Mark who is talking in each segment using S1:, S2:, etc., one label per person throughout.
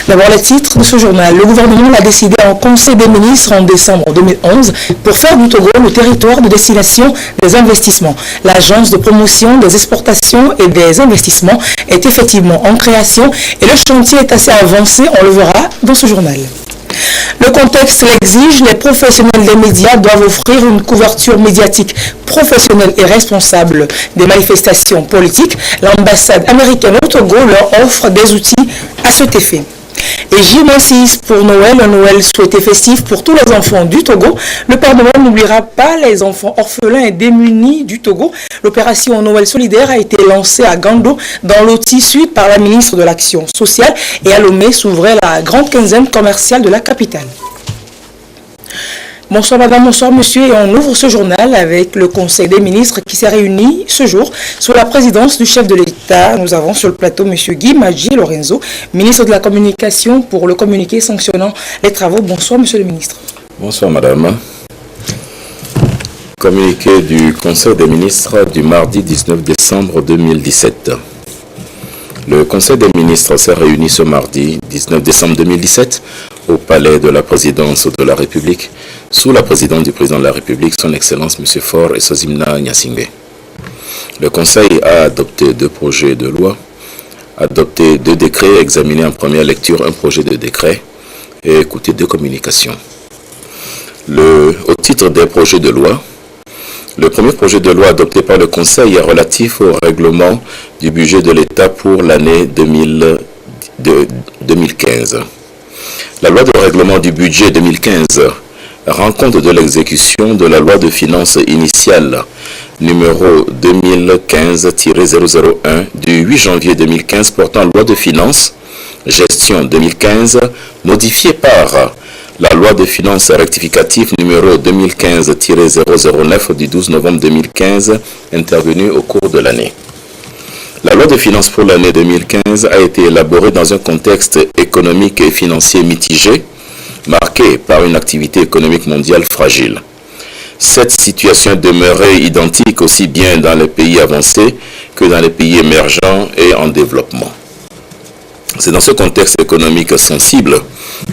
S1: D'abord, les titres de ce journal. Le gouvernement l'a décidé en Conseil des ministres en décembre 2011 pour faire du Togo le territoire de destination des investissements. L'agence de promotion des exportations et des investissements est effectivement en création et le chantier est assez avancé, on le verra dans ce journal. Le contexte l'exige, les professionnels des médias doivent offrir une couverture médiatique professionnelle et responsable des manifestations politiques. L'ambassade américaine au Togo leur offre des outils à cet effet. Et J-6 pour Noël, un Noël souhaité festif pour tous les enfants du Togo. Le Père Noël n'oubliera pas les enfants orphelins et démunis du Togo. L'opération Noël solidaire a été lancée à Gando, dans l'Oti Sud, par la ministre de l'Action sociale, et à Lomé s'ouvrait la grande quinzaine commerciale de la capitale. Bonsoir madame, bonsoir monsieur, et on ouvre ce journal avec le Conseil des ministres qui s'est réuni ce jour sous la présidence du chef de l'État. Nous avons sur le plateau monsieur Guy Maggi Lorenzo, ministre de la Communication, pour le communiqué sanctionnant les travaux. Bonsoir monsieur le ministre.
S2: Bonsoir madame. Communiqué du Conseil des ministres du mardi 19 décembre 2017. Le Conseil des ministres s'est réuni ce mardi 19 décembre 2017 au palais de la présidence de la République sous la présidence du président de la République, son Excellence M. Faure Esozimna Gnassingbé. Le Conseil a adopté 2 projets de loi, adopté 2 décrets, examiné en première lecture un projet de décret et écouté 2 communications. Au titre des projets de loi, le premier projet de loi adopté par le Conseil est relatif au règlement du budget de l'État pour l'année 2015. La loi de règlement du budget 2015 rend compte de l'exécution de la loi de finances initiale numéro 2015-001 du 8 janvier 2015 portant loi de finances gestion 2015 modifiée par la loi de finances rectificative numéro 2015-009 du 12 novembre 2015 intervenue au cours de l'année. La loi de finances pour l'année 2015 a été élaborée dans un contexte économique et financier mitigé, marqué par une activité économique mondiale fragile. Cette situation demeurait identique aussi bien dans les pays avancés que dans les pays émergents et en développement. C'est dans ce contexte économique sensible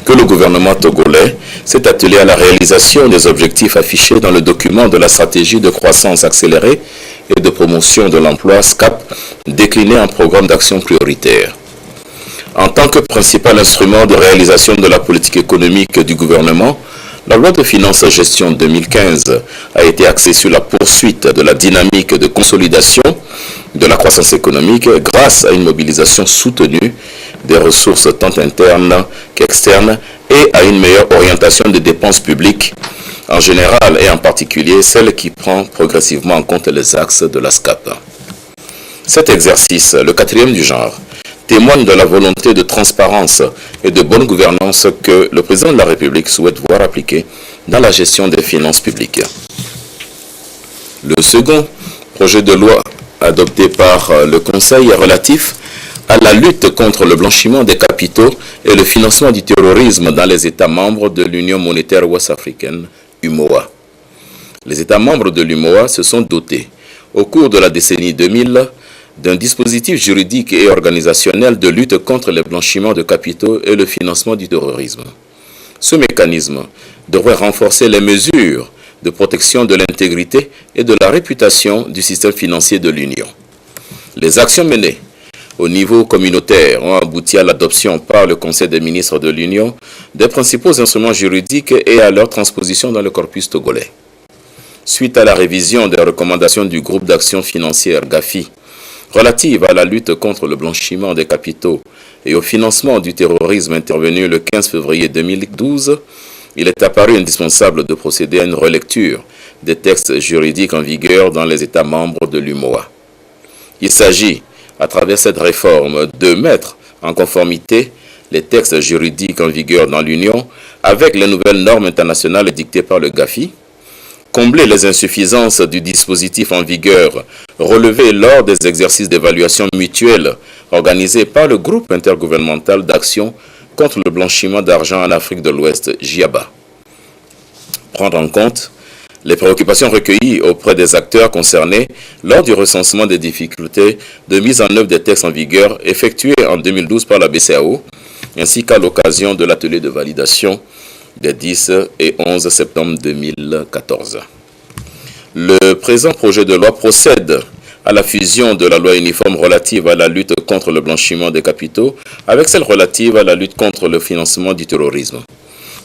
S2: que le gouvernement togolais s'est attelé à la réalisation des objectifs affichés dans le document de la stratégie de croissance accélérée et de promotion de l'emploi SCAP, décliné en programme d'action prioritaire. En tant que principal instrument de réalisation de la politique économique du gouvernement, la loi de finances gestion 2015 a été axée sur la poursuite de la dynamique de consolidation de la croissance économique grâce à une mobilisation soutenue des ressources tant internes qu'externes et à une meilleure orientation des dépenses publiques en général et en particulier celle qui prend progressivement en compte les axes de la SCAP. Cet exercice, le 4e du genre, témoigne de la volonté de transparence et de bonne gouvernance que le président de la République souhaite voir appliquée dans la gestion des finances publiques. Le second projet de loi adopté par le Conseil est relatif à la lutte contre le blanchiment des capitaux et le financement du terrorisme dans les États membres de l'Union monétaire ouest-africaine, UMOA. Les États membres de l'UMOA se sont dotés, au cours de la décennie 2000, d'un dispositif juridique et organisationnel de lutte contre le blanchiment de capitaux et le financement du terrorisme. Ce mécanisme devrait renforcer les mesures de protection de l'intégrité et de la réputation du système financier de l'Union. Les actions menées au niveau communautaire ont abouti à l'adoption par le Conseil des ministres de l'Union des principaux instruments juridiques et à leur transposition dans le corpus togolais. Suite à la révision des recommandations du groupe d'action financière GAFI relative à la lutte contre le blanchiment des capitaux et au financement du terrorisme intervenu le 15 février 2012, il est apparu indispensable de procéder à une relecture des textes juridiques en vigueur dans les États membres de l'UMOA. Il s'agit, à travers cette réforme, de mettre en conformité les textes juridiques en vigueur dans l'Union avec les nouvelles normes internationales dictées par le GAFI, combler les insuffisances du dispositif en vigueur relevé lors des exercices d'évaluation mutuelle organisés par le groupe intergouvernemental d'action contre le blanchiment d'argent en Afrique de l'Ouest, GIABA. Prendre en compte les préoccupations recueillies auprès des acteurs concernés lors du recensement des difficultés de mise en œuvre des textes en vigueur effectués en 2012 par la BCEAO ainsi qu'à l'occasion de l'atelier de validation des 10 et 11 septembre 2014. Le présent projet de loi procède à la fusion de la loi uniforme relative à la lutte contre le blanchiment des capitaux avec celle relative à la lutte contre le financement du terrorisme.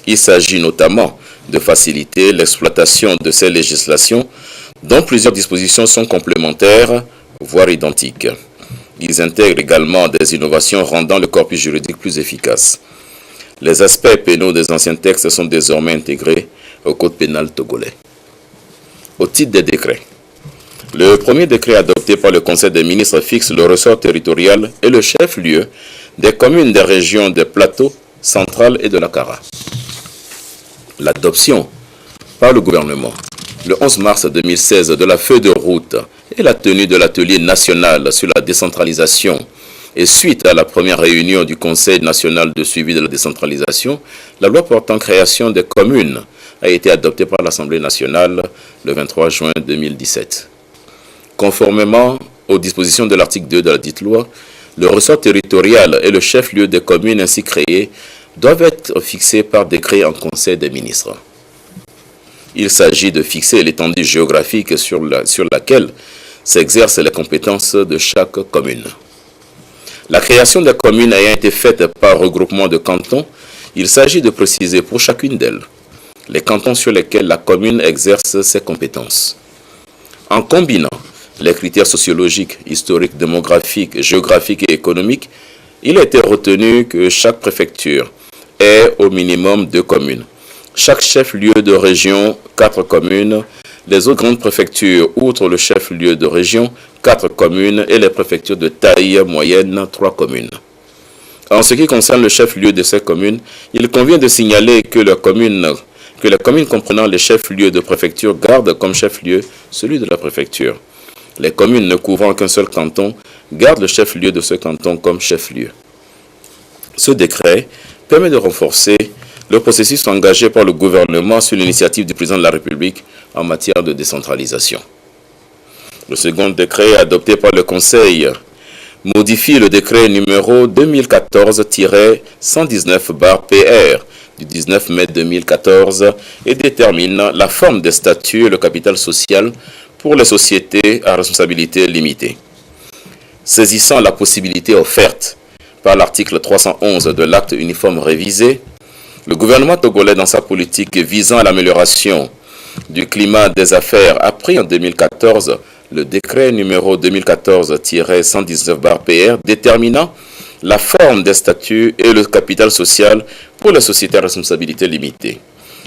S2: Il s'agit notamment de faciliter l'exploitation de ces législations dont plusieurs dispositions sont complémentaires, voire identiques. Ils intègrent également des innovations rendant le corpus juridique plus efficace. Les aspects pénaux des anciens textes sont désormais intégrés au Code pénal togolais. Au titre des décrets, le premier décret adopté par le Conseil des ministres fixe le ressort territorial et le chef-lieu des communes des régions des plateaux, centrales et de la Kara. L'adoption par le gouvernement le 11 mars 2016 de la feuille de route et la tenue de l'atelier national sur la décentralisation et suite à la première réunion du Conseil national de suivi de la décentralisation, la loi portant création des communes a été adoptée par l'Assemblée nationale le 23 juin 2017. Conformément aux dispositions de l'article 2 de la dite loi, le ressort territorial et le chef-lieu des communes ainsi créées doivent être fixés par décret en Conseil des ministres. Il s'agit de fixer l'étendue géographique sur laquelle s'exercent les compétences de chaque commune. La création des communes ayant été faite par regroupement de cantons, il s'agit de préciser pour chacune d'elles les cantons sur lesquels la commune exerce ses compétences. En combinant les critères sociologiques, historiques, démographiques, géographiques et économiques, il a été retenu que chaque préfecture ait au minimum 2 communes. Chaque chef-lieu de région, 4 communes. Les autres grandes préfectures, outre le chef-lieu de région, 4 communes et les préfectures de taille moyenne, 3 communes. En ce qui concerne le chef-lieu de ces communes, il convient de signaler que les communes comprenant les chefs-lieux de préfecture gardent comme chef-lieu celui de la préfecture. Les communes ne couvrant qu'un seul canton gardent le chef-lieu de ce canton comme chef-lieu. Ce décret permet de renforcer le processus engagé par le gouvernement sur l'initiative du président de la République en matière de décentralisation. Le second décret adopté par le Conseil modifie le décret numéro 2014-119/PR du 19 mai 2014 et détermine la forme des statuts et le capital social pour les sociétés à responsabilité limitée. Saisissant la possibilité offerte par l'article 311 de l'acte uniforme révisé, le gouvernement togolais, dans sa politique visant à l'amélioration du climat des affaires, a pris en 2014 le décret numéro 2014-119/PR déterminant la forme des statuts et le capital social pour les sociétés à responsabilité limitée.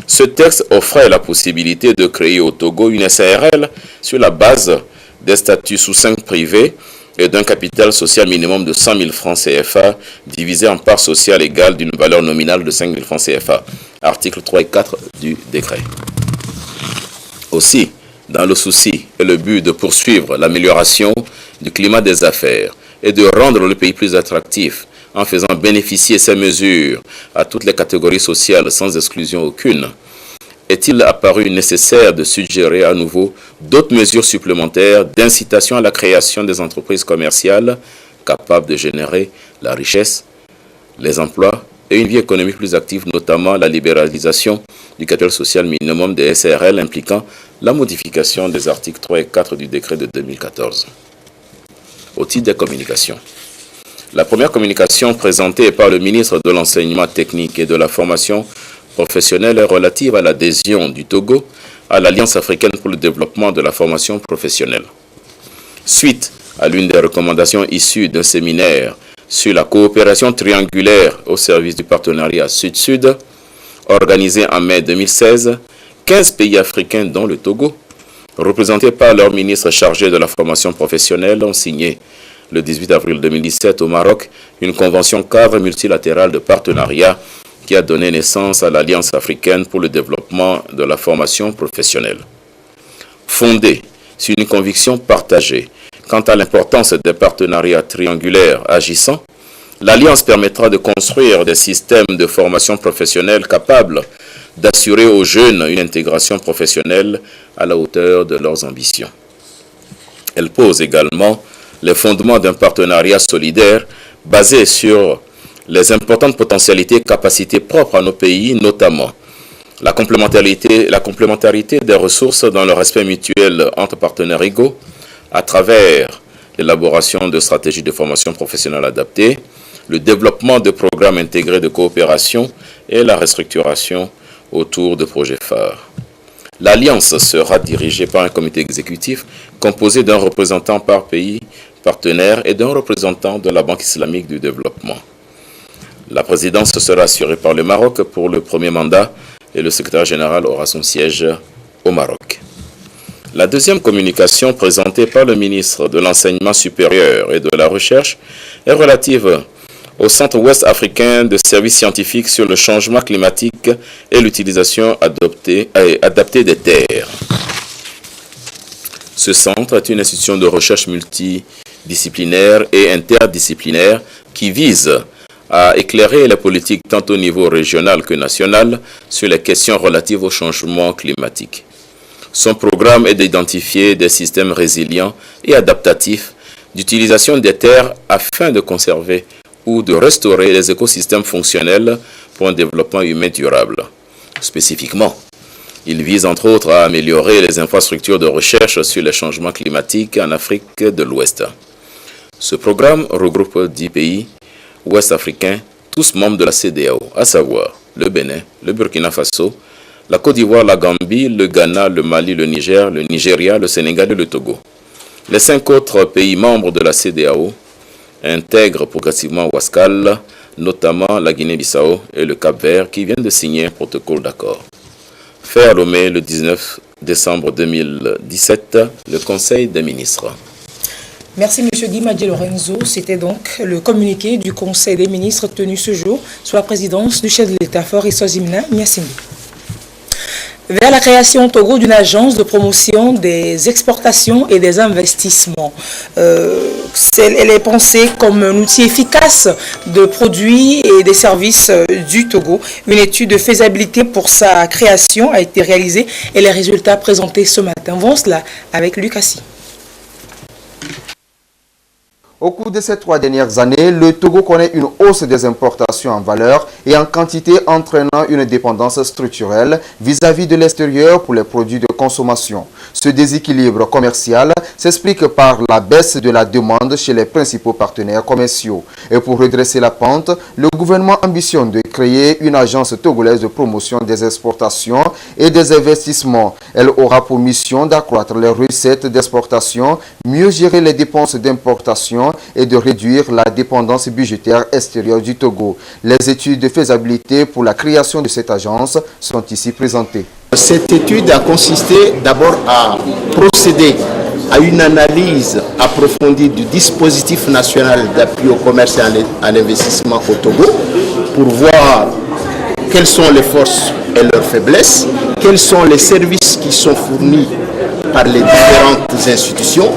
S2: Ce texte offrait la possibilité de créer au Togo une SARL sur la base des statuts sous 5 privés et d'un capital social minimum de 100 000 francs CFA divisé en parts sociales égales d'une valeur nominale de 5 000 francs CFA. Articles 3 et 4 du décret. Aussi, dans le souci et le but de poursuivre l'amélioration du climat des affaires et de rendre le pays plus attractif en faisant bénéficier ces mesures à toutes les catégories sociales sans exclusion aucune, est-il apparu nécessaire de suggérer à nouveau d'autres mesures supplémentaires d'incitation à la création des entreprises commerciales capables de générer la richesse, les emplois et une vie économique plus active, notamment la libéralisation du capital social minimum des SARL impliquant la modification des articles 3 et 4 du décret de 2014. Au titre des communications. La première communication présentée par le ministre de l'Enseignement technique et de la formation professionnelle est relative à l'adhésion du Togo à l'Alliance africaine pour le développement de la formation professionnelle. Suite à l'une des recommandations issues d'un séminaire sur la coopération triangulaire au service du partenariat Sud-Sud, organisé en mai 2016, 15 pays africains, dont le Togo, représentés par leur ministre chargé de la formation professionnelle, ont signé le 18 avril 2017 au Maroc une convention cadre multilatérale de partenariat qui a donné naissance à l'Alliance africaine pour le développement de la formation professionnelle. Fondée sur une conviction partagée quant à l'importance des partenariats triangulaires agissants, l'Alliance permettra de construire des systèmes de formation professionnelle capables d'assurer aux jeunes une intégration professionnelle à la hauteur de leurs ambitions. Elle pose également les fondements d'un partenariat solidaire basé sur les importantes potentialités et capacités propres à nos pays, notamment la complémentarité des ressources dans le respect mutuel entre partenaires égaux à travers l'élaboration de stratégies de formation professionnelle adaptées, le développement de programmes intégrés de coopération et la restructuration autour de projets phares. L'Alliance sera dirigée par un comité exécutif composé d'un représentant par pays partenaire et d'un représentant de la Banque islamique du développement. La présidence sera assurée par le Maroc pour le premier mandat et le secrétaire général aura son siège au Maroc. La deuxième communication présentée par le ministre de l'Enseignement supérieur et de la Recherche est relative au Centre ouest africain de services scientifiques sur le changement climatique et l'utilisation adaptée des terres. Ce centre est une institution de recherche multidisciplinaire et interdisciplinaire qui vise à éclairer la politique tant au niveau régional que national sur les questions relatives au changement climatique. Son programme est d'identifier des systèmes résilients et adaptatifs d'utilisation des terres afin de conserver ou de restaurer les écosystèmes fonctionnels pour un développement humain durable. Spécifiquement, il vise entre autres à améliorer les infrastructures de recherche sur les changements climatiques en Afrique de l'Ouest. Ce programme regroupe 10 pays ouest-africains, tous membres de la CEDEAO, à savoir le Bénin, le Burkina Faso, la Côte d'Ivoire, la Gambie, le Ghana, le Mali, le Niger, le Nigeria, le Sénégal et le Togo. Les 5 autres pays membres de la CEDEAO intègrent progressivement Ouaskal, notamment la Guinée-Bissau et le Cap-Vert qui viennent de signer un protocole d'accord. Fait à Lomé le 19 décembre 2017, le Conseil des ministres.
S1: Merci M. Guy Madié Lorenzo. C'était donc le communiqué du Conseil des ministres tenu ce jour sous la présidence du chef de l'État Faure Issozimna Niassimbi. Vers la création au Togo d'une agence de promotion des exportations et des investissements. Elle est pensée comme un outil efficace de produits et des services du Togo. Une étude de faisabilité pour sa création a été réalisée et les résultats présentés ce matin vont cela avec Lucassi.
S3: Au cours de ces 3 dernières années, le Togo connaît une hausse des importations en valeur et en quantité entraînant une dépendance structurelle vis-à-vis de l'extérieur pour les produits de consommation. Ce déséquilibre commercial s'explique par la baisse de la demande chez les principaux partenaires commerciaux. Et pour redresser la pente, le gouvernement ambitionne de créer une agence togolaise de promotion des exportations et des investissements. Elle aura pour mission d'accroître les recettes d'exportation, mieux gérer les dépenses d'importation et de réduire la dépendance budgétaire extérieure du Togo. Les études de faisabilité pour la création de cette agence sont ici présentées.
S4: Cette étude a consisté d'abord à procéder à une analyse approfondie du dispositif national d'appui au commerce et à l'investissement au Togo pour voir quelles sont les forces et leurs faiblesses, quels sont les services qui sont fournis par les différentes institutions,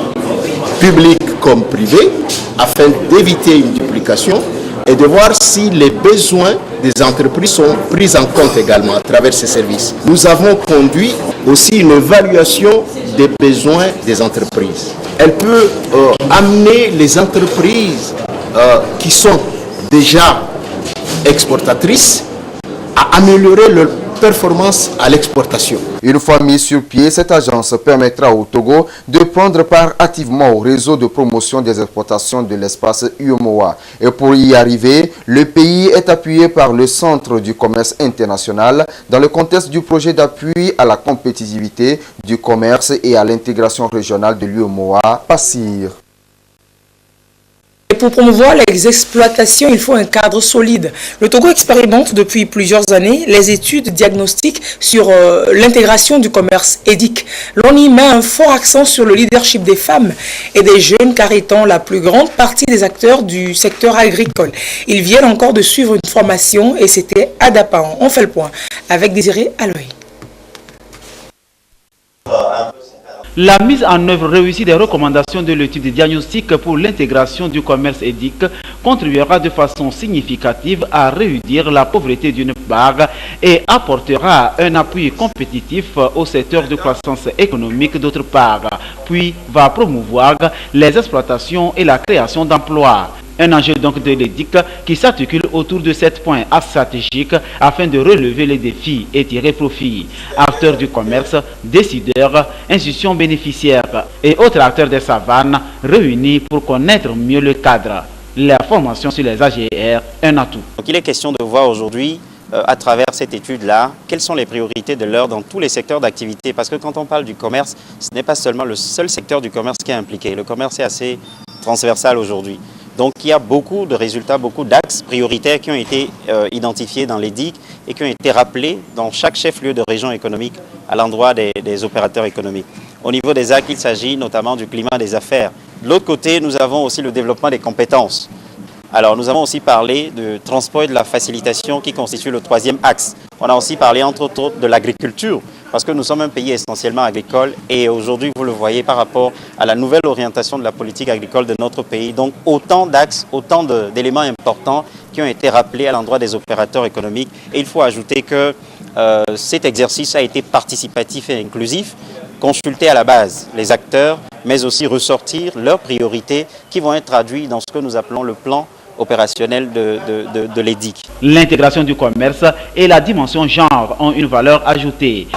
S4: publiques comme privées, afin d'éviter une duplication et de voir si les besoins des entreprises sont pris en compte également à travers ces services. Nous avons conduit aussi une évaluation des besoins des entreprises. Elle peut amener les entreprises qui sont déjà exportatrices à améliorer leur performance à l'exportation.
S3: Une fois mise sur pied, cette agence permettra au Togo de prendre part activement au réseau de promotion des exportations de l'espace UEMOA. Et pour y arriver, le pays est appuyé par le Centre du commerce international dans le contexte du projet d'appui à la compétitivité du commerce et à l'intégration régionale de l'UEMOA, PASSIR.
S1: Pour promouvoir les exploitations, il faut un cadre solide. Le Togo expérimente depuis plusieurs années les études diagnostiques sur l'intégration du commerce éthique. L'on y met un fort accent sur le leadership des femmes et des jeunes, car étant la plus grande partie des acteurs du secteur agricole. Ils viennent encore de suivre une formation et c'était à Dapan. On fait le point avec Désiré Aloy.
S5: La mise en œuvre réussie des recommandations de l'étude de diagnostic pour l'intégration du commerce éthique contribuera de façon significative à réduire la pauvreté d'une part et apportera un appui compétitif au secteur de croissance économique d'autre part, puis va promouvoir les exploitations et la création d'emplois. Un enjeu donc de l'EDIC qui s'articule autour de 7 points stratégiques afin de relever les défis et tirer profit. Acteurs du commerce, décideurs, institutions bénéficiaires et autres acteurs des savanes réunis pour connaître mieux le cadre. La formation sur les AGR, un atout.
S6: Donc il est question de voir aujourd'hui, à travers cette étude-là, quelles sont les priorités de l'heure dans tous les secteurs d'activité. Parce que quand on parle du commerce, ce n'est pas seulement le seul secteur du commerce qui est impliqué. Le commerce est assez transversal aujourd'hui. Donc il y a beaucoup de résultats, beaucoup d'axes prioritaires qui ont été identifiés dans l'EDIC et qui ont été rappelés dans chaque chef-lieu de région économique à l'endroit des opérateurs économiques. Au niveau des axes, il s'agit notamment du climat des affaires. De l'autre côté, nous avons aussi le développement des compétences. Alors, nous avons aussi parlé de transport et de la facilitation qui constitue le troisième axe. On a aussi parlé, entre autres, de l'agriculture, parce que nous sommes un pays essentiellement agricole et aujourd'hui, vous le voyez par rapport à la nouvelle orientation de la politique agricole de notre pays. Donc, autant d'axes, autant d'éléments importants qui ont été rappelés à l'endroit des opérateurs économiques. Et il faut ajouter que cet exercice a été participatif et inclusif, consulter à la base les acteurs, mais aussi ressortir leurs priorités qui vont être traduites dans ce que nous appelons le plan opérationnel de l'EDIC.
S5: L'intégration du commerce et la dimension genre ont une valeur ajoutée.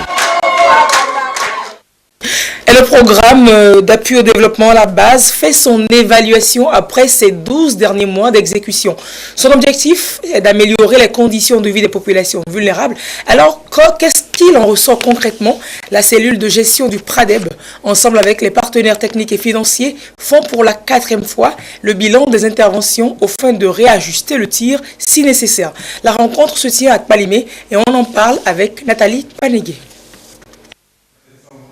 S1: Et le programme d'appui au développement à la base fait son évaluation après ses 12 derniers mois d'exécution. Son objectif est d'améliorer les conditions de vie des populations vulnérables. Alors, qu'est-ce qu'il en ressort concrètement? La cellule de gestion du PRADEB, ensemble avec les partenaires techniques et financiers, font pour la 4e fois le bilan des interventions aux fins de réajuster le tir si nécessaire. La rencontre se tient à Kpalimé et on en parle avec Nathalie Panégué.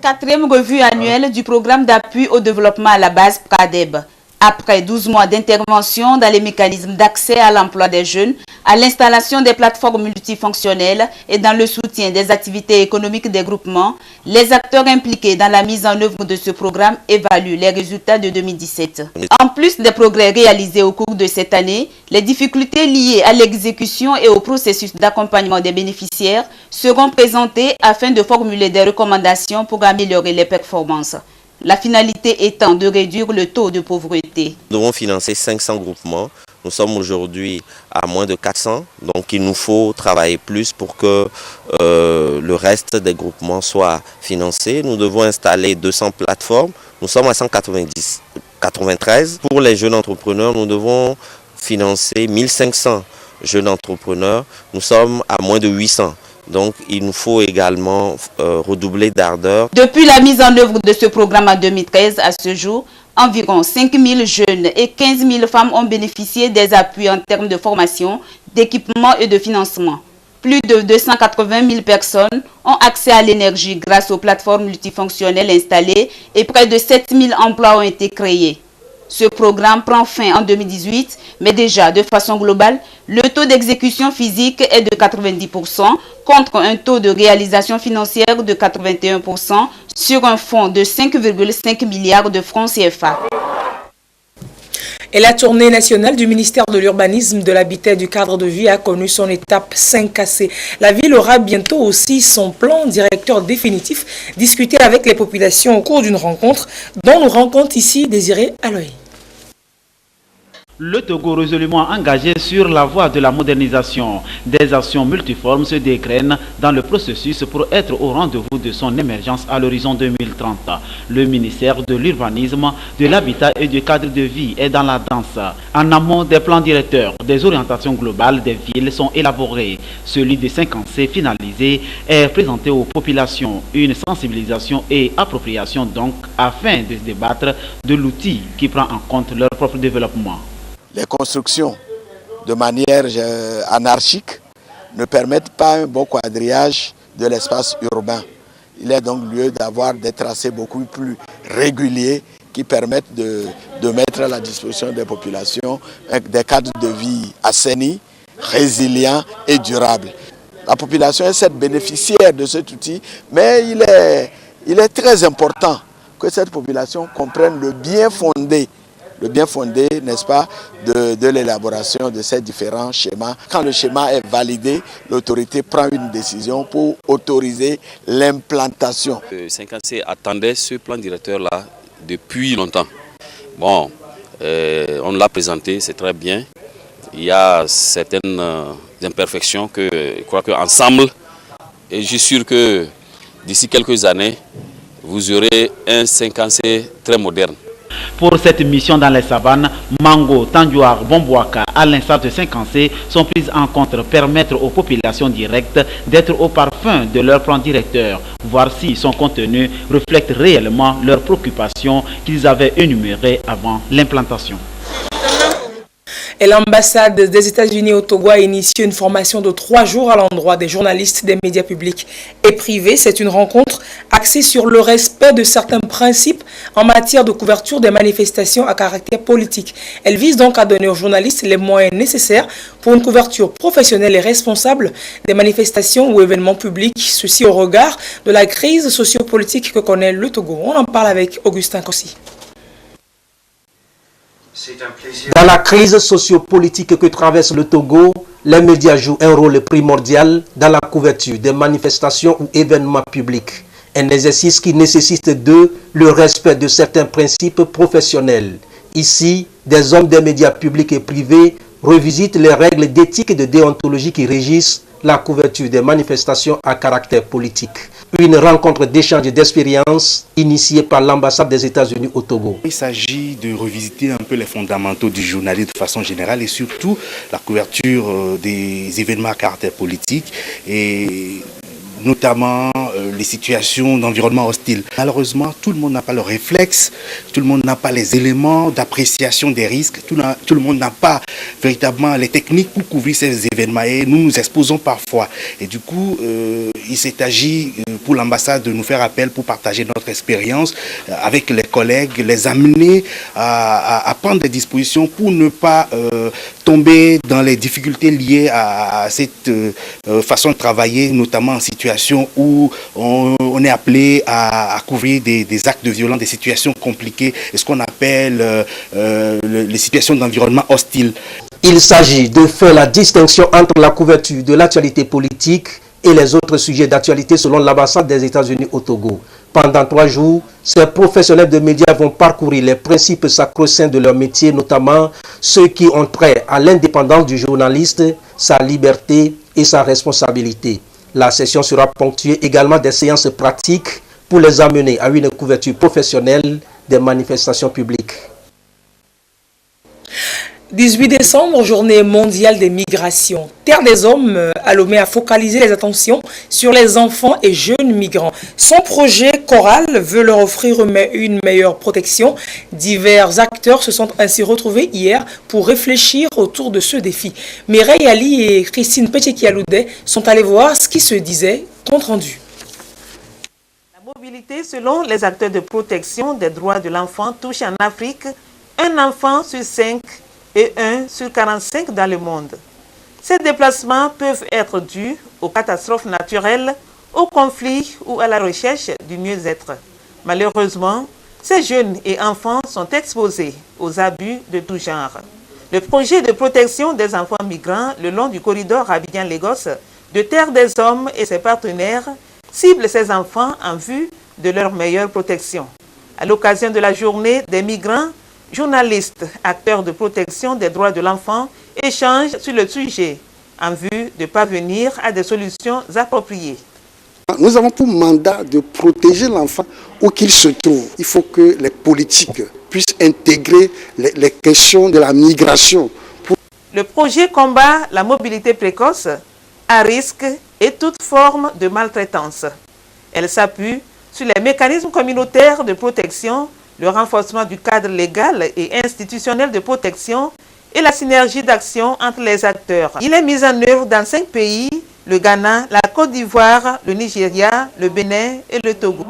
S7: 4e revue annuelle du programme d'appui au développement à la base PRADEB. Après 12 mois d'intervention dans les mécanismes d'accès à l'emploi des jeunes, à l'installation des plateformes multifonctionnelles et dans le soutien des activités économiques des groupements, les acteurs impliqués dans la mise en œuvre de ce programme évaluent les résultats de 2017. En plus des progrès réalisés au cours de cette année, les difficultés liées à l'exécution et au processus d'accompagnement des bénéficiaires seront présentées afin de formuler des recommandations pour améliorer les performances. La finalité étant de réduire le taux de pauvreté.
S8: Nous devons financer 500 groupements. Nous sommes aujourd'hui à moins de 400. Donc il nous faut travailler plus pour que le reste des groupements soit financé. Nous devons installer 200 plateformes. Nous sommes à 193. Pour les jeunes entrepreneurs, nous devons financer 1500 jeunes entrepreneurs. Nous sommes à moins de 800. Donc, il nous faut également redoubler d'ardeur.
S7: Depuis la mise en œuvre de ce programme en 2013 à ce jour, environ 5 000 jeunes et 15 000 femmes ont bénéficié des appuis en termes de formation, d'équipement et de financement. Plus de 280 000 personnes ont accès à l'énergie grâce aux plateformes multifonctionnelles installées et près de 7 000 emplois ont été créés. Ce programme prend fin en 2018, mais déjà, de façon globale, le taux d'exécution physique est de 90% contre un taux de réalisation financière de 81% sur un fonds de 5,5 milliards de francs CFA.
S1: Et la tournée nationale du ministère de l'Urbanisme, de l'Habitat et du Cadre de Vie a connu son étape 5AC. La ville aura bientôt aussi son plan directeur définitif discuté avec les populations au cours d'une rencontre dont nous rend compte ici Désiré Aloy.
S5: Le Togo résolument engagé sur la voie de la modernisation. Des actions multiformes se dégrainent dans le processus pour être au rendez-vous de son émergence à l'horizon 2030. Le ministère de l'Urbanisme, de l'Habitat et du Cadre de Vie est dans la danse. En amont des plans directeurs, des orientations globales des villes sont élaborées. Celui des 5C finalisé est présenté aux populations. Une sensibilisation et appropriation donc afin de se débattre de l'outil qui prend en compte leur propre développement.
S9: Les constructions de manière anarchique ne permettent pas un bon quadrillage de l'espace urbain. Il est donc lieu d'avoir des tracés beaucoup plus réguliers qui permettent de mettre à la disposition des populations des cadres de vie assainis, résilients et durables. La population est certes bénéficiaire de cet outil, mais il est très important que cette population comprenne le bien fondé, n'est-ce pas, de l'élaboration de ces différents schémas. Quand le schéma est validé, l'autorité prend une décision pour autoriser l'implantation.
S10: 5AC attendait ce plan directeur-là depuis longtemps. Bon, On l'a présenté, c'est très bien. Il y a certaines imperfections que je crois qu'ensemble, et je suis sûr que d'ici quelques années, vous aurez un 5C très moderne.
S5: Pour cette mission dans les savanes, Mango, Tandjouar, Bombouaka, à l'instar de 5C, sont prises en compte pour permettre aux populations directes d'être au parfum de leur plan directeur, voir si son contenu reflète réellement leurs préoccupations qu'ils avaient énumérées avant l'implantation.
S1: Et l'ambassade des États-Unis au Togo a initié une formation de 3 jours à l'endroit des journalistes des médias publics et privés. C'est une rencontre axée sur le respect de certains principes en matière de couverture des manifestations à caractère politique. Elle vise donc à donner aux journalistes les moyens nécessaires pour une couverture professionnelle et responsable des manifestations ou événements publics, ceci au regard de la crise sociopolitique que connaît le Togo. On en parle avec Augustin Kossi.
S11: Dans la crise sociopolitique que traverse le Togo, les médias jouent un rôle primordial dans la couverture des manifestations ou événements publics. Un exercice qui nécessite le respect de certains principes professionnels. Ici, des hommes des médias publics et privés revisitent les règles d'éthique et de déontologie qui régissent la couverture des manifestations à caractère politique. Une rencontre d'échange d'expériences initiée par l'ambassade des États-Unis au Togo.
S12: Il s'agit de revisiter un peu les fondamentaux du journalisme de façon générale et surtout la couverture des événements à caractère politique et notamment les situations d'environnement hostile. Malheureusement, tout le monde n'a pas le réflexe, tout le monde n'a pas les éléments d'appréciation des risques, tout le monde n'a pas véritablement les techniques pour couvrir ces événements et nous nous exposons parfois. Et du coup, il s'est agi pour l'ambassade de nous faire appel pour partager notre expérience avec les collègues, les amener à prendre des dispositions pour ne pas tomber dans les difficultés liées à cette façon de travailler, notamment en situation où on est appelé à couvrir des actes de violence, des situations compliquées, et ce qu'on appelle les situations d'environnement hostile.
S11: Il s'agit de faire la distinction entre la couverture de l'actualité politique et les autres sujets d'actualité selon l'ambassade des États-Unis au Togo. Pendant 3 jours, ces professionnels de médias vont parcourir les principes sacro-saints de leur métier, notamment ceux qui ont trait à l'indépendance du journaliste, sa liberté et sa responsabilité. La session sera ponctuée également des séances pratiques pour les amener à une couverture professionnelle des manifestations publiques.
S1: 18 décembre, journée mondiale des migrations. Terre des Hommes a Lomé à focaliser les attentions sur les enfants et jeunes migrants. Son projet Coral veut leur offrir une meilleure protection. Divers acteurs se sont ainsi retrouvés hier pour réfléchir autour de ce défi. Mireille Ali et Christine Petchekialoudé sont allés voir ce qui se disait. Compte rendu.
S13: La mobilité, selon les acteurs de protection des droits de l'enfant, touche en Afrique un enfant sur 5 et 1 sur 45 dans le monde. Ces déplacements peuvent être dus aux catastrophes naturelles, aux conflits ou à la recherche du mieux-être. Malheureusement, ces jeunes et enfants sont exposés aux abus de tout genre. Le projet de protection des enfants migrants le long du corridor Abidjan-Lagos de Terre des Hommes et ses partenaires cible ces enfants en vue de leur meilleure protection. À l'occasion de la journée des migrants, journalistes, acteurs de protection des droits de l'enfant échangent sur le sujet en vue de parvenir à des solutions appropriées.
S14: Nous avons pour mandat de protéger l'enfant où qu'il se trouve. Il faut que les politiques puissent intégrer les questions de la migration.
S13: Le projet combat la mobilité précoce à risque et toute forme de maltraitance. Elle s'appuie sur les mécanismes communautaires de protection, le renforcement du cadre légal et institutionnel de protection et la synergie d'action entre les acteurs. Il est mis en œuvre dans 5 pays, le Ghana, la Côte d'Ivoire, le Nigeria, le Bénin et le Togo.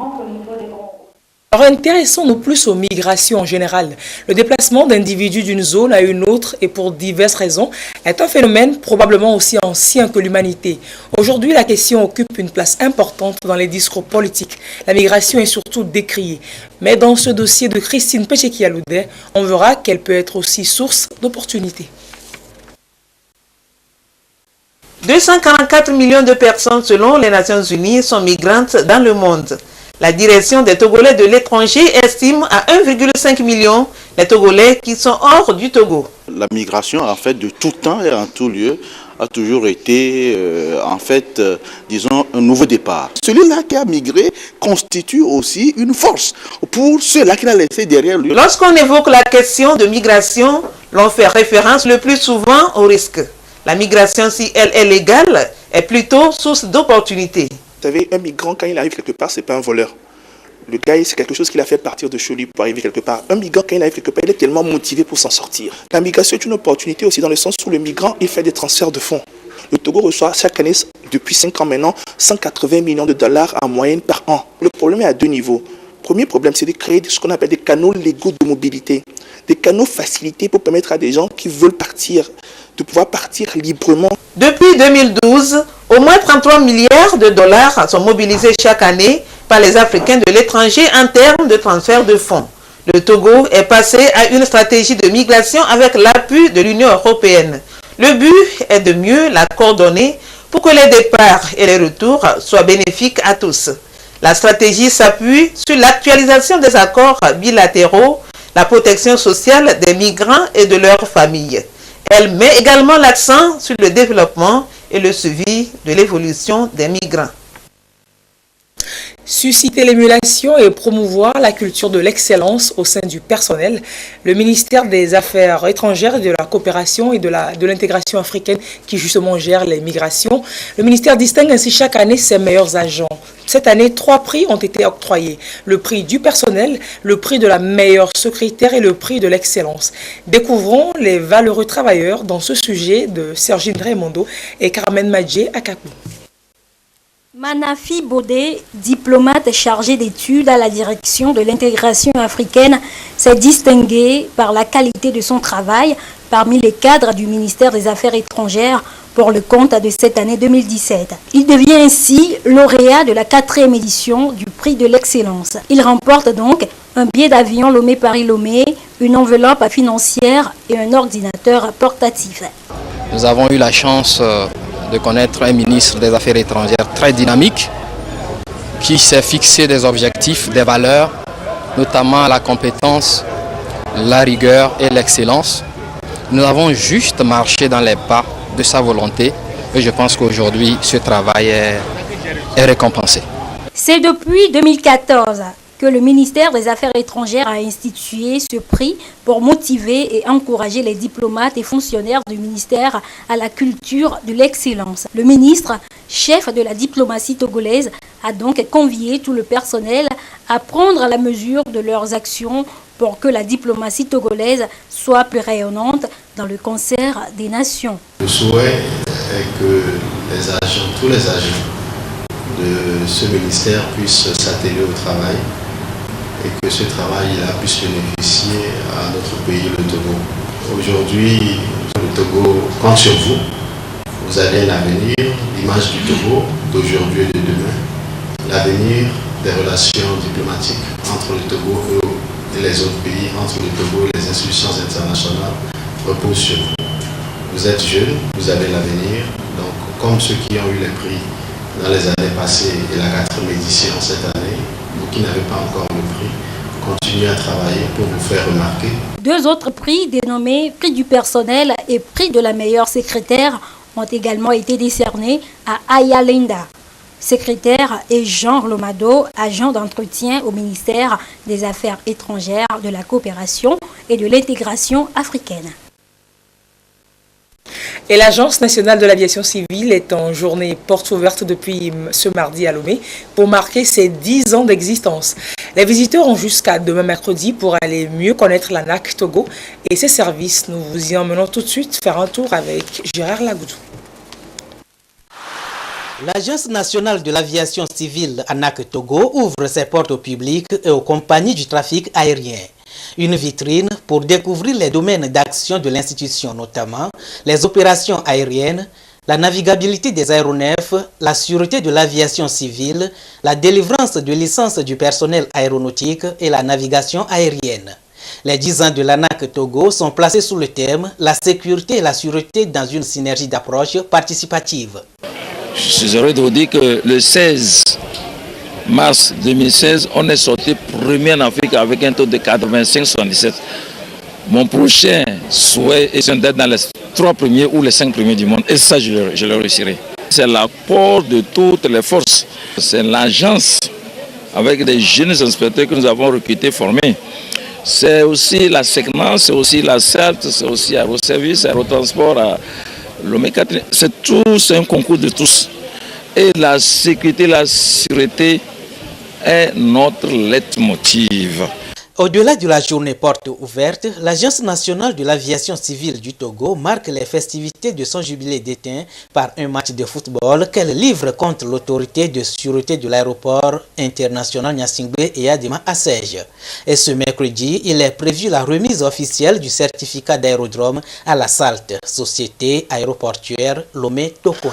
S1: Alors intéressons-nous plus aux migrations en général. Le déplacement d'individus d'une zone à une autre et pour diverses raisons est un phénomène probablement aussi ancien que l'humanité. Aujourd'hui, la question occupe une place importante dans les discours politiques. La migration est surtout décriée. Mais dans ce dossier de Christine Petchekialoudé, on verra qu'elle peut être aussi source d'opportunités. 244 millions de personnes selon les Nations Unies sont migrantes dans le monde.
S13: La direction des Togolais de l'étranger estime à 1,5 million les Togolais qui sont hors du Togo.
S15: La migration, en fait, de tout temps et en tout lieu, a toujours été, disons, un nouveau départ. Celui-là qui a migré constitue aussi une force pour ceux-là qu'il a laissé derrière lui.
S13: Lorsqu'on évoque la question de migration, l'on fait référence le plus souvent au risque. La migration, si elle est légale, est plutôt source d'opportunités.
S16: Vous savez, un migrant, quand il arrive quelque part, ce n'est pas un voleur. Le gars, c'est quelque chose qu'il a fait partir de chez lui pour arriver quelque part. Un migrant, quand il arrive quelque part, il est tellement motivé pour s'en sortir. La migration est une opportunité aussi dans le sens où le migrant, il fait des transferts de fonds. Le Togo reçoit chaque année, depuis 5 ans maintenant, 180 millions de dollars en moyenne par an. Le problème est à deux niveaux. Le premier problème, c'est de créer ce qu'on appelle des canaux légaux de mobilité. Des canaux facilités pour permettre à des gens qui veulent partir, de pouvoir partir librement.
S13: Depuis 2012, au moins 33 milliards de dollars sont mobilisés chaque année par les Africains de l'étranger en termes de transfert de fonds. Le Togo est passé à une stratégie de migration avec l'appui de l'Union européenne. Le but est de mieux la coordonner pour que les départs et les retours soient bénéfiques à tous. La stratégie s'appuie sur l'actualisation des accords bilatéraux, la protection sociale des migrants et de leurs familles. Elle met également l'accent sur le développement et le suivi de l'évolution des migrants.
S1: Susciter l'émulation et promouvoir la culture de l'excellence au sein du personnel, le ministère des Affaires étrangères et de la coopération et de l'intégration africaine qui justement gère les migrations, le ministère distingue ainsi chaque année ses meilleurs agents. Cette année, 3 prix ont été octroyés. Le prix du personnel, le prix de la meilleure secrétaire et le prix de l'excellence. Découvrons les valeureux travailleurs dans ce sujet de Sergine Raimondo et Carmen Madjé Akakou.
S17: Manafi Bodé, diplomate chargé d'études à la direction de l'intégration africaine, s'est distingué par la qualité de son travail parmi les cadres du ministère des Affaires étrangères pour le compte de cette année 2017. Il devient ainsi lauréat de la 4e édition du prix de l'excellence. Il remporte donc un billet d'avion Lomé-Paris-Lomé, une enveloppe financière et un ordinateur portatif.
S18: Nous avons eu la chance de connaître un ministre des Affaires étrangères très dynamique, qui s'est fixé des objectifs, des valeurs, notamment la compétence, la rigueur et l'excellence. Nous avons juste marché dans les pas de sa volonté et je pense qu'aujourd'hui ce travail est récompensé.
S17: C'est depuis 2014 que le ministère des Affaires étrangères a institué ce prix pour motiver et encourager les diplomates et fonctionnaires du ministère à la culture de l'excellence. Le ministre, chef de la diplomatie togolaise, a donc convié tout le personnel à prendre la mesure de leurs actions pour que la diplomatie togolaise soit plus rayonnante dans le concert des nations.
S19: Le souhait est que tous les agents de ce ministère puissent s'atteler au travail et que ce travail-là puisse bénéficier à notre pays, le Togo. Aujourd'hui, le Togo compte sur vous. Vous avez l'avenir, l'image du Togo d'aujourd'hui et de demain, l'avenir des relations diplomatiques entre le Togo et les autres pays, entre le Togo et les institutions internationales, repose sur vous. Vous êtes jeune, vous avez l'avenir, donc comme ceux qui ont eu les prix dans les années passées et la 4e édition cette année, vous qui n'avez pas encore le prix, continuez à travailler pour vous faire remarquer.
S17: 2 autres prix dénommés prix du personnel et prix de la meilleure secrétaire ont également été décernés à Aya Linda, secrétaire, et Jean Lomado, agent d'entretien au ministère des Affaires étrangères, de la coopération et de l'intégration africaine.
S1: Et l'Agence nationale de l'aviation civile est en journée porte ouverte depuis ce mardi à Lomé pour marquer ses 10 ans d'existence. Les visiteurs ont jusqu'à demain mercredi pour aller mieux connaître l'ANAC Togo et ses services. Nous vous y emmenons tout de suite faire un tour avec Gérard Lagoudou.
S20: L'Agence nationale de l'aviation civile ANAC Togo ouvre ses portes au public et aux compagnies du trafic aérien. Une vitrine pour découvrir les domaines d'action de l'institution, notamment les opérations aériennes, la navigabilité des aéronefs, la sûreté de l'aviation civile, la délivrance de licences du personnel aéronautique et la navigation aérienne. Les 10 ans de l'ANAC Togo sont placés sous le thème « La sécurité et la sûreté dans une synergie d'approche participative ».
S21: Je suis heureux de vous dire que le 16 mars 2016, on est sorti premier en Afrique avec un taux de 85,77. Mon prochain souhait est d'être dans les 3 premiers ou les 5 premiers du monde. Et ça, je le réussirai. C'est l'apport de toutes les forces. C'est l'agence avec des jeunes inspecteurs que nous avons recrutés, formés. C'est aussi la SECNA, c'est aussi la CERT, c'est aussi Aéroservice, Aérotransport, l'OME4. C'est un concours de tous. Et la sécurité, la sûreté est notre leitmotiv.
S20: Au-delà de la journée porte ouverte, l'Agence nationale de l'aviation civile du Togo marque les festivités de son jubilé d'éteint par un match de football qu'elle livre contre l'autorité de sûreté de l'aéroport international Gnassingbé et Adema à Sège. Et ce mercredi, il est prévu la remise officielle du certificat d'aérodrome à la SALT, Société aéroportuaire Lomé-Toko.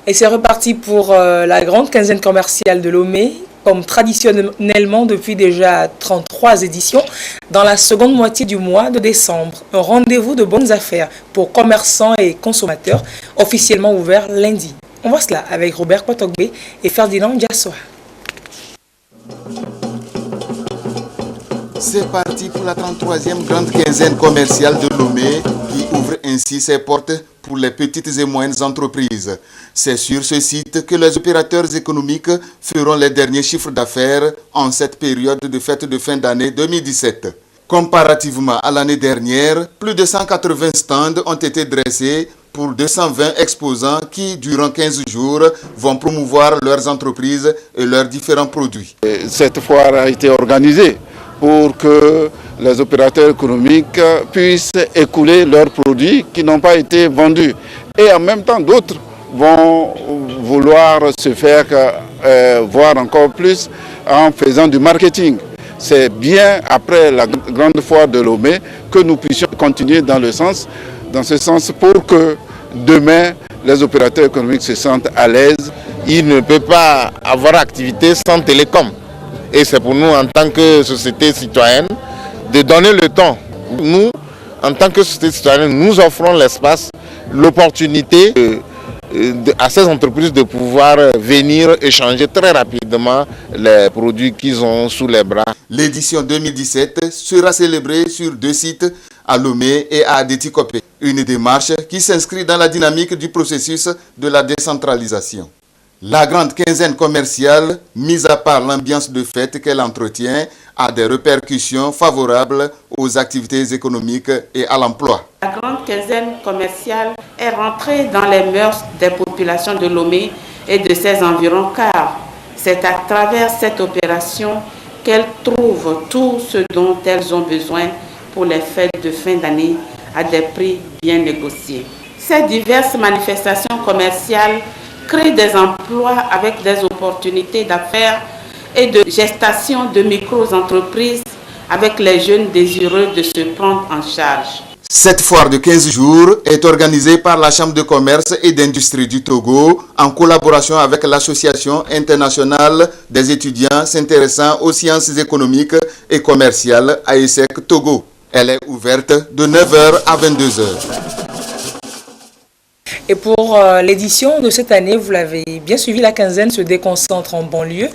S1: Et c'est reparti pour la grande quinzaine commerciale de Lomé. Comme traditionnellement depuis déjà 33 éditions, dans la seconde moitié du mois de décembre. Un rendez-vous de bonnes affaires pour commerçants et consommateurs, officiellement ouvert lundi. On voit cela avec Robert Potogbe et Ferdinand Diassoa.
S3: C'est parti pour la 33e grande quinzaine commerciale de Lomé qui ouvre ainsi ses portes pour les petites et moyennes entreprises. C'est sur ce site que les opérateurs économiques feront les derniers chiffres d'affaires en cette période de fête de fin d'année 2017. Comparativement à l'année dernière, plus de 180 stands ont été dressés pour 220 exposants qui, durant 15 jours, vont promouvoir leurs entreprises et leurs différents produits.
S22: Cette foire a été organisée pour que les opérateurs économiques puissent écouler leurs produits qui n'ont pas été vendus. Et en même temps, d'autres vont vouloir se faire voir encore plus en faisant du marketing. C'est bien après la grande foire de Lomé que nous puissions continuer dans ce sens pour que demain, les opérateurs économiques se sentent à l'aise.
S23: Il ne peut pas avoir activité sans télécom. Et c'est pour nous, en tant que société citoyenne, de donner le temps. Nous, en tant que société citoyenne, nous offrons l'espace, l'opportunité à ces entreprises de pouvoir venir échanger très rapidement les produits qu'ils ont sous les bras.
S3: L'édition 2017 sera célébrée sur 2 sites, à Lomé et à Adétikopé. Une démarche qui s'inscrit dans la dynamique du processus de la décentralisation. La grande quinzaine commerciale, mise à part l'ambiance de fête qu'elle entretient, a des répercussions favorables aux activités économiques et à l'emploi.
S24: La grande quinzaine commerciale est rentrée dans les mœurs des populations de Lomé et de ses environs, car c'est à travers cette opération qu'elles trouvent tout ce dont elles ont besoin pour les fêtes de fin d'année à des prix bien négociés. Ces diverses manifestations commerciales créent des emplois avec des opportunités d'affaires et de gestation de micro-entreprises avec les jeunes désireux de se prendre en charge.
S3: Cette foire de 15 jours est organisée par la Chambre de commerce et d'industrie du Togo en collaboration avec l'Association internationale des étudiants s'intéressant aux sciences économiques et commerciales AESEC Togo. Elle est ouverte de 9h à 22h.
S1: Et pour l'édition de cette année, vous l'avez bien suivi, la quinzaine se déconcentre en banlieue.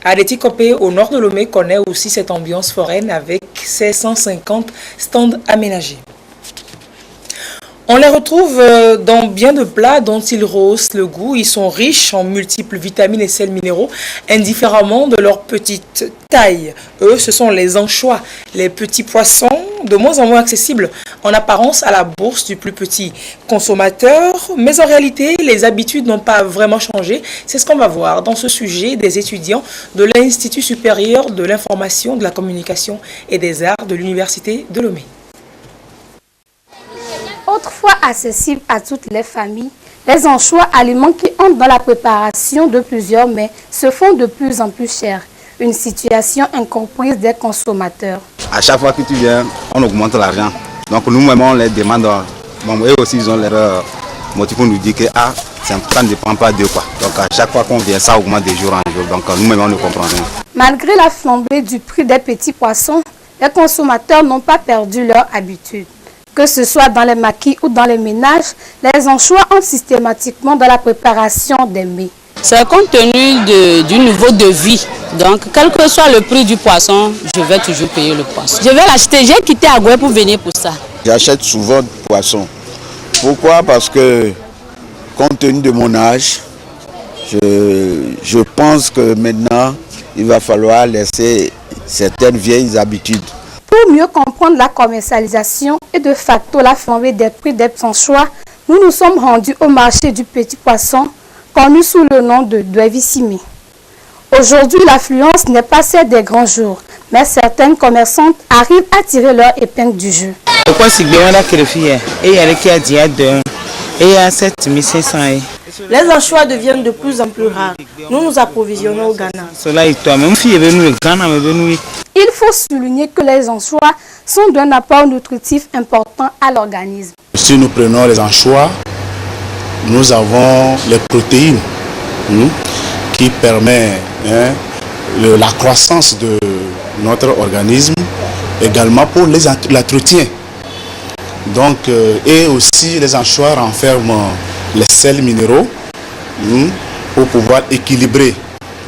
S1: Adétikopé, au nord de Lomé, connaît aussi cette ambiance foraine avec ses 150 stands aménagés. On les retrouve dans bien de plats dont ils rehaussent le goût. Ils sont riches en multiples vitamines et sels minéraux, indifféremment de leur petite taille. Eux, ce sont les anchois, les petits poissons, de moins en moins accessibles en apparence à la bourse du plus petit consommateur. Mais en réalité, les habitudes n'ont pas vraiment changé. C'est ce qu'on va voir dans ce sujet des étudiants de l'Institut supérieur de l'information, de la communication et des arts de l'Université de Lomé.
S25: Autrefois accessibles à toutes les familles, les anchois, aliments qui entrent dans la préparation de plusieurs mets, se font de plus en plus chers. Une situation incomprise des consommateurs.
S26: À chaque fois que tu viens, on augmente l'argent. Donc nous-mêmes, on les demande. Bon, eux aussi, ils ont leur motif pour nous dire que ça ne dépend pas d'eux, quoi. Donc à chaque fois qu'on vient, ça augmente de jour en jour. Donc nous-mêmes, on ne comprend rien.
S25: Malgré la flambée du prix des petits poissons, les consommateurs n'ont pas perdu leur habitude. Que ce soit dans les maquis ou dans les ménages, les anchois entrent systématiquement dans la préparation des mets.
S2: C'est compte tenu du niveau de vie. Donc, quel que soit le prix du poisson, je vais toujours payer le poisson. Je vais l'acheter. J'ai quitté Agoué pour venir pour ça.
S4: J'achète souvent du poisson. Pourquoi? Parce que, compte tenu de mon âge, je pense que maintenant, il va falloir laisser certaines vieilles habitudes.
S25: Pour mieux comprendre la commercialisation et de facto la flambée des prix des poissons, nous nous sommes rendus au marché du petit poisson, connu sous le nom de Douai-Vissimi. Aujourd'hui, l'affluence n'est pas celle des grands jours, mais certaines commerçantes arrivent à tirer leur épingle du jeu.
S6: Pourquoi c'est bien là que le fille et il y a qui a dit à 2 et il y a 7500.
S7: Les anchois deviennent de plus en plus rares. Nous nous approvisionnons au Ghana.
S6: Cela est toi même fille venu au Ghana mais venu.
S25: Il faut souligner que les anchois sont d'un apport nutritif important à l'organisme.
S12: Si nous prenons les anchois, nous avons les protéines qui permettent la croissance de notre organisme, également pour l'entretien. Donc, et aussi les anchois renferment les sels minéraux pour pouvoir équilibrer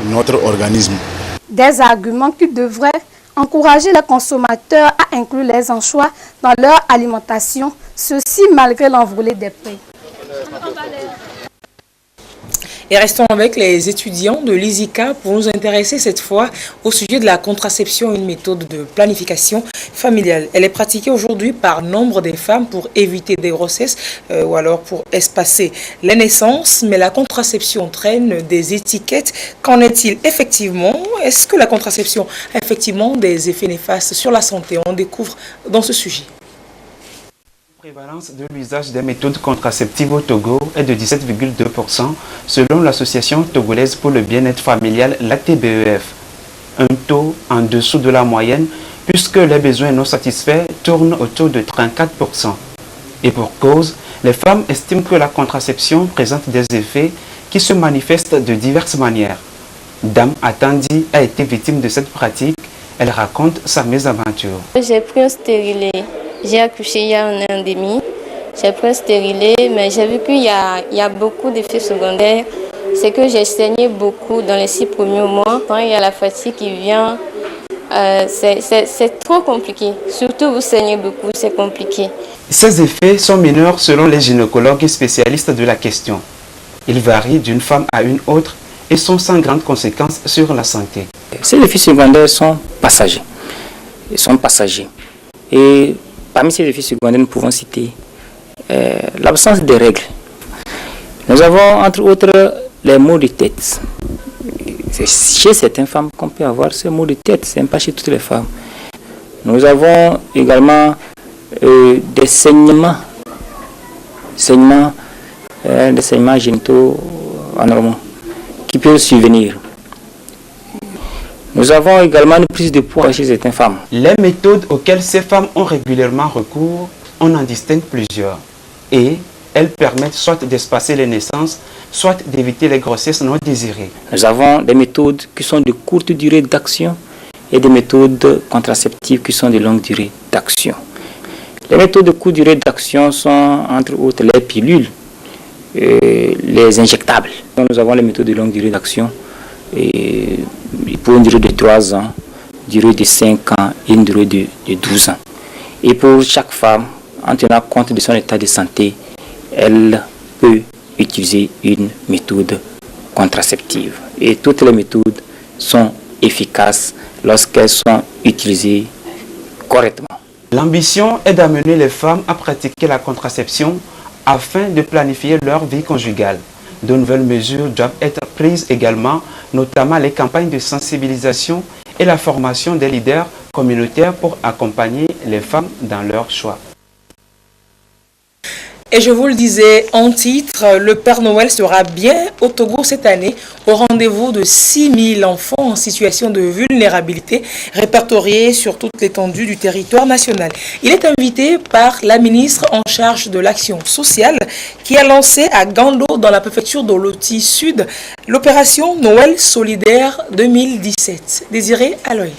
S12: notre organisme.
S25: Des arguments qui devraient encourager les consommateurs à inclure les anchois dans leur alimentation, ceci malgré l'envolée des prix.
S1: Et restons avec les étudiants de l'ISICA pour nous intéresser cette fois au sujet de la contraception, une méthode de planification familiale. Elle est pratiquée aujourd'hui par nombre des femmes pour éviter des grossesses ou alors pour espacer les naissances. Mais la contraception traîne des étiquettes. Qu'en est-il effectivement? Est-ce que la contraception a effectivement des effets néfastes sur la santé? On découvre dans ce sujet.
S5: La prévalence de l'usage des méthodes contraceptives au Togo est de 17,2% selon l'association togolaise pour le bien-être familial, la TBEF. Un taux en dessous de la moyenne puisque les besoins non satisfaits tournent autour de 34%. Et pour cause, les femmes estiment que la contraception présente des effets qui se manifestent de diverses manières. Dame Atandi a été victime de cette pratique. Elle raconte sa mésaventure.
S8: J'ai pris un stérilet. J'ai accouché il y a 1 an et demi. J'ai pris un stérilet, mais j'ai vu qu'il y a beaucoup d'effets secondaires. C'est que j'ai saigné beaucoup dans les 6 premiers mois. Quand il y a la fatigue qui vient, c'est trop compliqué. Surtout vous saignez beaucoup, c'est compliqué.
S5: Ces effets sont mineurs selon les gynécologues et spécialistes de la question. Ils varient d'une femme à une autre et sont sans grandes conséquences sur la santé.
S9: Ces effets secondaires sont passagers. Ils sont passagers. Et parmi ces effets secondaires, nous pouvons citer l'absence de règles. Nous avons entre autres les maux de tête. C'est chez certaines femmes qu'on peut avoir ces maux de tête, ce n'est pas chez toutes les femmes. Nous avons également des saignements génitaux anormaux qui peuvent survenir. Nous avons également une prise de poids chez certaines femmes.
S5: Les méthodes auxquelles ces femmes ont régulièrement recours, on en distingue plusieurs. Et elles permettent soit d'espacer les naissances, soit d'éviter les grossesses non désirées.
S9: Nous avons des méthodes qui sont de courte durée d'action et des méthodes contraceptives qui sont de longue durée d'action. Les méthodes de courte durée d'action sont entre autres les pilules, les injectables. Donc, nous avons les méthodes de longue durée d'action pour une durée de 3 ans, une durée de 5 ans et une durée de 12 ans. Et pour chaque femme, en tenant compte de son état de santé, elle peut utiliser une méthode contraceptive. Et toutes les méthodes sont efficaces lorsqu'elles sont utilisées correctement.
S5: L'ambition est d'amener les femmes à pratiquer la contraception afin de planifier leur vie conjugale. De nouvelles mesures doivent être prises également, notamment les campagnes de sensibilisation et la formation des leaders communautaires pour accompagner les femmes dans leur choix.
S1: Et je vous le disais en titre, le Père Noël sera bien au Togo cette année au rendez-vous de 6000 enfants en situation de vulnérabilité répertoriés sur toute l'étendue du territoire national. Il est invité par la ministre en charge de l'action sociale qui a lancé à Gando dans la préfecture de l'Oti Sud l'opération Noël solidaire 2017. Désiré Aloy.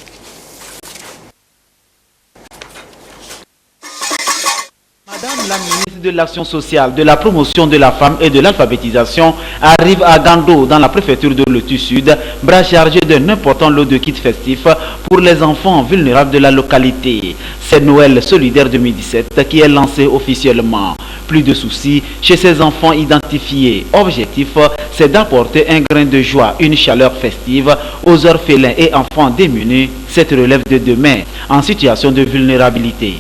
S27: Madame la ministre
S5: ministre de l'Action sociale, de la promotion de la femme et de l'alphabétisation arrive à Gando, dans la préfecture de Lotus Sud, bras chargé d'un important lot de kits festifs pour les enfants vulnérables de la localité. C'est Noël solidaire 2017 qui est lancé officiellement. Plus de soucis chez ces enfants identifiés. Objectif, c'est d'apporter un grain de joie, une chaleur festive aux orphelins et enfants démunis, cette relève de demain en situation de vulnérabilité.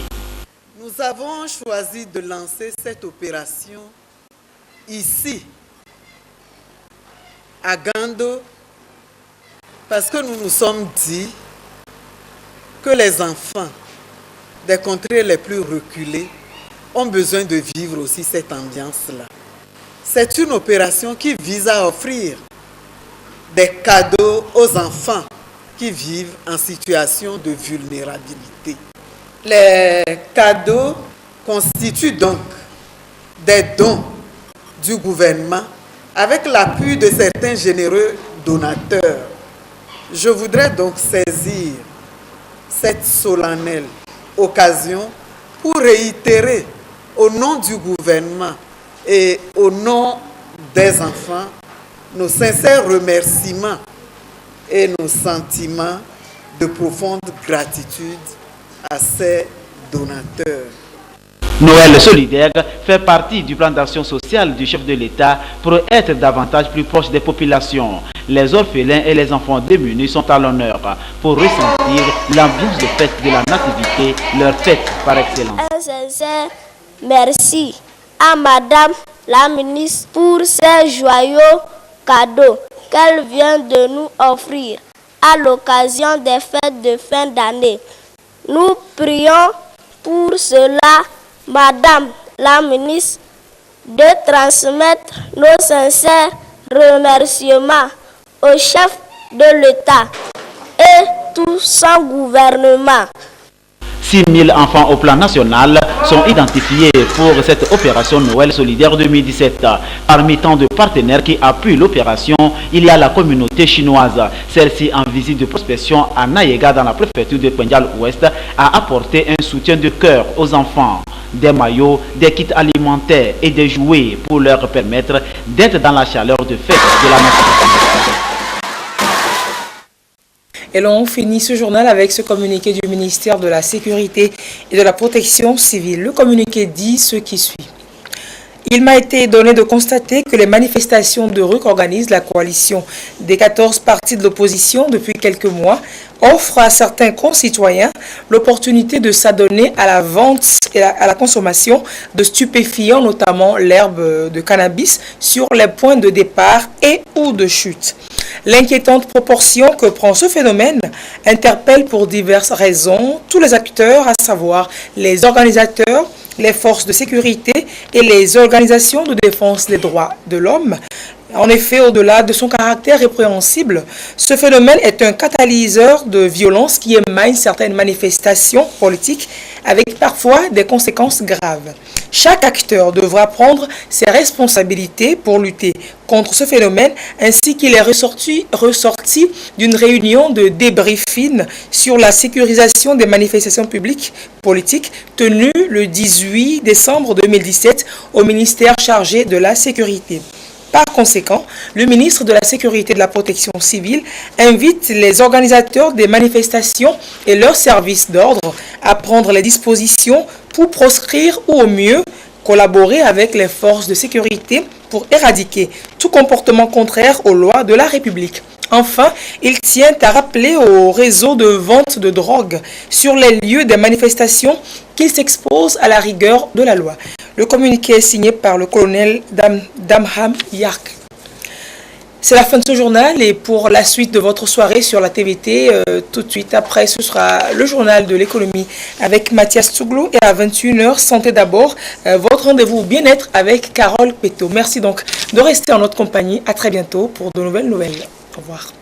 S10: Nous avons choisi de lancer cette opération ici, à Gando, parce que nous nous sommes dit que les enfants des contrées les plus reculées ont besoin de vivre aussi cette ambiance-là. C'est une opération qui vise à offrir des cadeaux aux enfants qui vivent en situation de vulnérabilité. Les cadeaux constituent donc des dons du gouvernement avec l'appui de certains généreux donateurs. Je voudrais donc saisir cette solennelle occasion pour réitérer au nom du gouvernement et au nom des enfants nos sincères remerciements et nos sentiments de profonde gratitude à ces donateurs.
S5: Noël solidaire fait partie du plan d'action sociale du chef de l'État pour être davantage plus proche des populations. Les orphelins et les enfants démunis sont à l'honneur pour ressentir l'ambiance de fête de la nativité, leur fête par excellence.
S11: Un sincère merci à Madame la ministre pour ces joyeux cadeaux qu'elle vient de nous offrir à l'occasion des fêtes de fin d'année. Nous prions pour cela Madame la ministre de transmettre nos sincères remerciements au chef de l'État et tout son gouvernement.
S5: 6 000 enfants au plan national sont identifiés pour cette opération Noël solidaire 2017. Parmi tant de partenaires qui appuient l'opération, il y a la communauté chinoise. Celle-ci, en visite de prospection à Nayega dans la préfecture de Pendial-Ouest, a apporté un soutien de cœur aux enfants. Des maillots, des kits alimentaires et des jouets pour leur permettre d'être dans la chaleur de fête de la nativité.
S1: Et l'on finit ce journal avec ce communiqué du ministère de la Sécurité et de la Protection civile. Le communiqué dit ce qui suit. Il m'a été donné de constater que les manifestations de rue qu'organise la coalition des 14 partis de l'opposition depuis quelques mois offrent à certains concitoyens l'opportunité de s'adonner à la vente et à la consommation de stupéfiants, notamment l'herbe de cannabis, sur les points de départ et ou de chute. L'inquiétante proportion que prend ce phénomène interpelle pour diverses raisons tous les acteurs, à savoir les organisateurs, les forces de sécurité et les organisations de défense des droits de l'homme. En effet, au-delà de son caractère répréhensible, ce phénomène est un catalyseur de violence qui émaille certaines manifestations politiques avec parfois des conséquences graves. Chaque acteur devra prendre ses responsabilités pour lutter contre ce phénomène, ainsi qu'il est ressorti d'une réunion de débriefing sur la sécurisation des manifestations publiques politiques tenue le 18 décembre 2017 au ministère chargé de la sécurité. Par conséquent, le ministre de la Sécurité et de la Protection civile invite les organisateurs des manifestations et leurs services d'ordre à prendre les dispositions pour proscrire ou au mieux collaborer avec les forces de sécurité pour éradiquer tout comportement contraire aux lois de la République. Enfin, il tient à rappeler au réseau de vente de drogue sur les lieux des manifestations qu'il s'expose à la rigueur de la loi. Le communiqué est signé par le colonel Damham Yark. C'est la fin de ce journal et pour la suite de votre soirée sur la TVT, tout de suite après, ce sera le journal de l'économie avec Mathias Tsouglou et à 21h, Santé d'abord, votre rendez-vous bien-être avec Carole Péto. Merci donc de rester en notre compagnie. À très bientôt pour de nouvelles nouvelles. Au revoir.